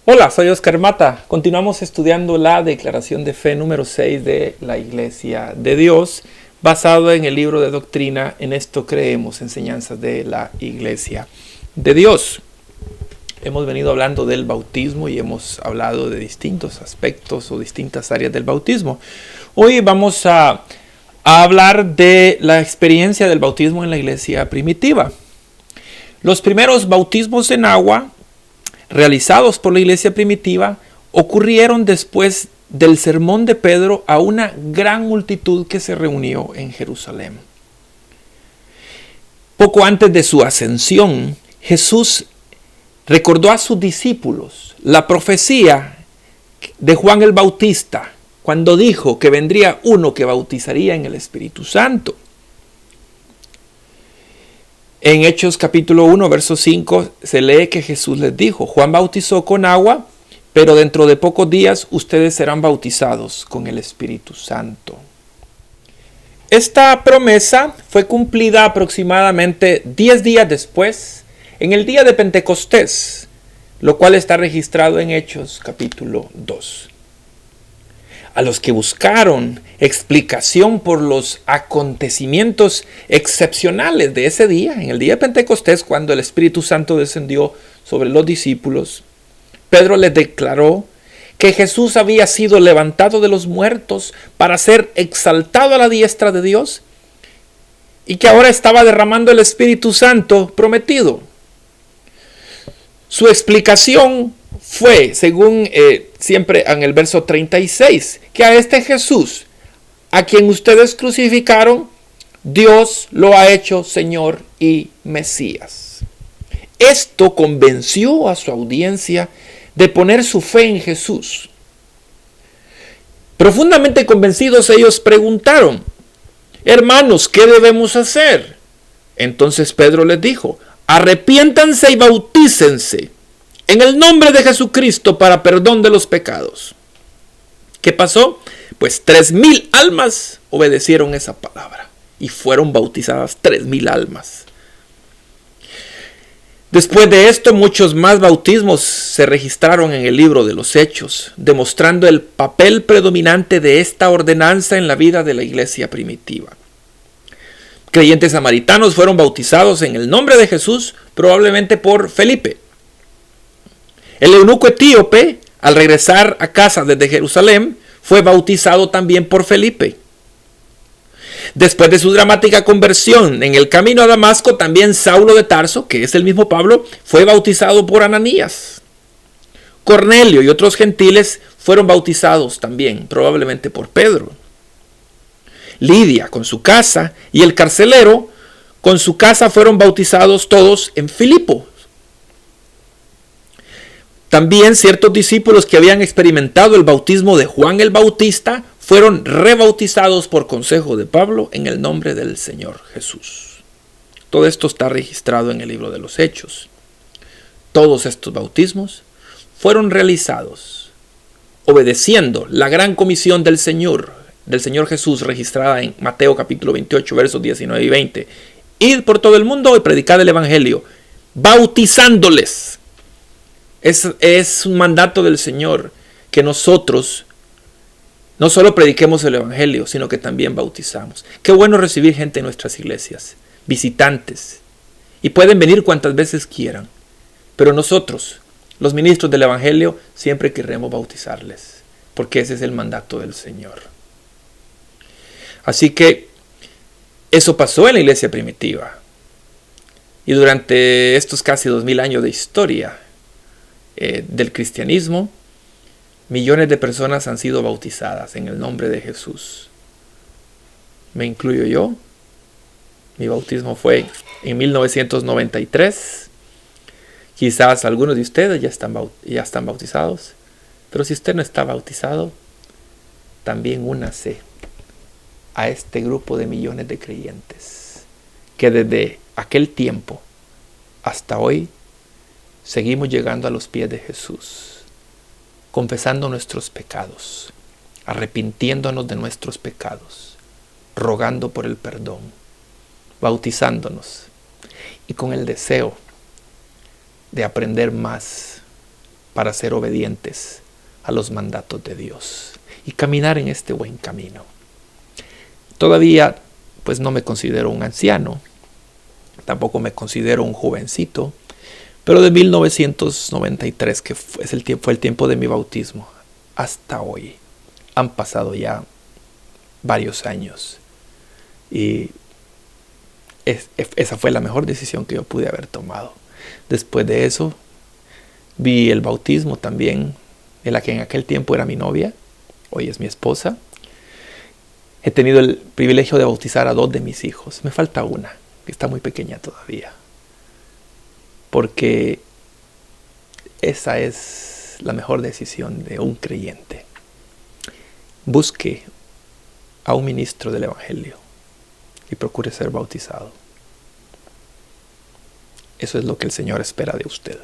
Hola, soy Oscar Mata. Continuamos estudiando la declaración de fe número 6 de la Iglesia de Dios, basado en el libro de doctrina En esto creemos, enseñanzas de la Iglesia de Dios. Hemos venido hablando del bautismo y hemos hablado de distintos aspectos o distintas áreas del bautismo. Hoy vamos a hablar de la experiencia del bautismo en la iglesia primitiva. Los primeros bautismos en agua realizados por la iglesia primitiva ocurrieron después del sermón de Pedro a una gran multitud que se reunió en Jerusalén. Poco antes de su ascensión, Jesús recordó a sus discípulos la profecía de Juan el Bautista cuando dijo que vendría uno que bautizaría en el Espíritu Santo. En Hechos capítulo 1, verso 5, se lee que Jesús les dijo: Juan bautizó con agua, pero dentro de pocos días ustedes serán bautizados con el Espíritu Santo. Esta promesa fue cumplida aproximadamente 10 días después, en el día de Pentecostés, lo cual está registrado en Hechos capítulo 2. A los que buscaron explicación por los acontecimientos excepcionales de ese día, en el día de Pentecostés, cuando el Espíritu Santo descendió sobre los discípulos, Pedro les declaró que Jesús había sido levantado de los muertos para ser exaltado a la diestra de Dios y que ahora estaba derramando el Espíritu Santo prometido. Su explicación fue, según siempre en el verso 36, que a este Jesús, a quien ustedes crucificaron, Dios lo ha hecho Señor y Mesías. Esto convenció a su audiencia de poner su fe en Jesús. Profundamente convencidos, ellos preguntaron: hermanos, ¿qué debemos hacer? Entonces Pedro les dijo: arrepiéntanse y bautícense en el nombre de Jesucristo para perdón de los pecados. ¿Qué pasó? Pues 3,000 almas obedecieron esa palabra y fueron bautizadas 3,000 almas. Después de esto, muchos más bautismos se registraron en el libro de los Hechos, demostrando el papel predominante de esta ordenanza en la vida de la iglesia primitiva. Creyentes samaritanos fueron bautizados en el nombre de Jesús, probablemente por Felipe. El eunuco etíope, al regresar a casa desde Jerusalén, fue bautizado también por Felipe. Después de su dramática conversión en el camino a Damasco, también Saulo de Tarso, que es el mismo Pablo, fue bautizado por Ananías. Cornelio y otros gentiles fueron bautizados también, probablemente por Pedro. Lidia con su casa y el carcelero con su casa fueron bautizados todos en Filipo. También ciertos discípulos que habían experimentado el bautismo de Juan el Bautista fueron rebautizados por consejo de Pablo en el nombre del Señor Jesús. Todo esto está registrado en el libro de los Hechos. Todos estos bautismos fueron realizados obedeciendo la gran comisión del Señor Jesús, registrada en Mateo capítulo 28, versos 19 y 20. Id por todo el mundo y predicad el evangelio, bautizándoles. Es un mandato del Señor que nosotros no solo prediquemos el evangelio, sino que también bautizamos. Qué bueno recibir gente en nuestras iglesias, visitantes, y pueden venir cuantas veces quieran. Pero nosotros, los ministros del evangelio, siempre queremos bautizarles, porque ese es el mandato del Señor. Así que eso pasó en la iglesia primitiva. Y durante estos casi 2,000 años de historia del cristianismo, millones de personas han sido bautizadas en el nombre de Jesús. Me incluyo yo. Mi bautismo fue en 1993. Quizás algunos de ustedes ya están bautizados, pero si usted no está bautizado, también únase a este grupo de millones de creyentes que desde aquel tiempo hasta hoy seguimos llegando a los pies de Jesús, confesando nuestros pecados, arrepintiéndonos de nuestros pecados, rogando por el perdón, bautizándonos y con el deseo de aprender más para ser obedientes a los mandatos de Dios y caminar en este buen camino. Todavía pues no me considero un anciano, tampoco me considero un jovencito, pero de 1993, que fue el tiempo de mi bautismo, hasta hoy, han pasado ya varios años. Y esa fue la mejor decisión que yo pude haber tomado. Después de eso, vi el bautismo también de la que en aquel tiempo era mi novia, hoy es mi esposa. He tenido el privilegio de bautizar a 2 de mis hijos. Me falta una, que está muy pequeña todavía. Porque esa es la mejor decisión de un creyente. Busque a un ministro del Evangelio y procure ser bautizado. Eso es lo que el Señor espera de usted.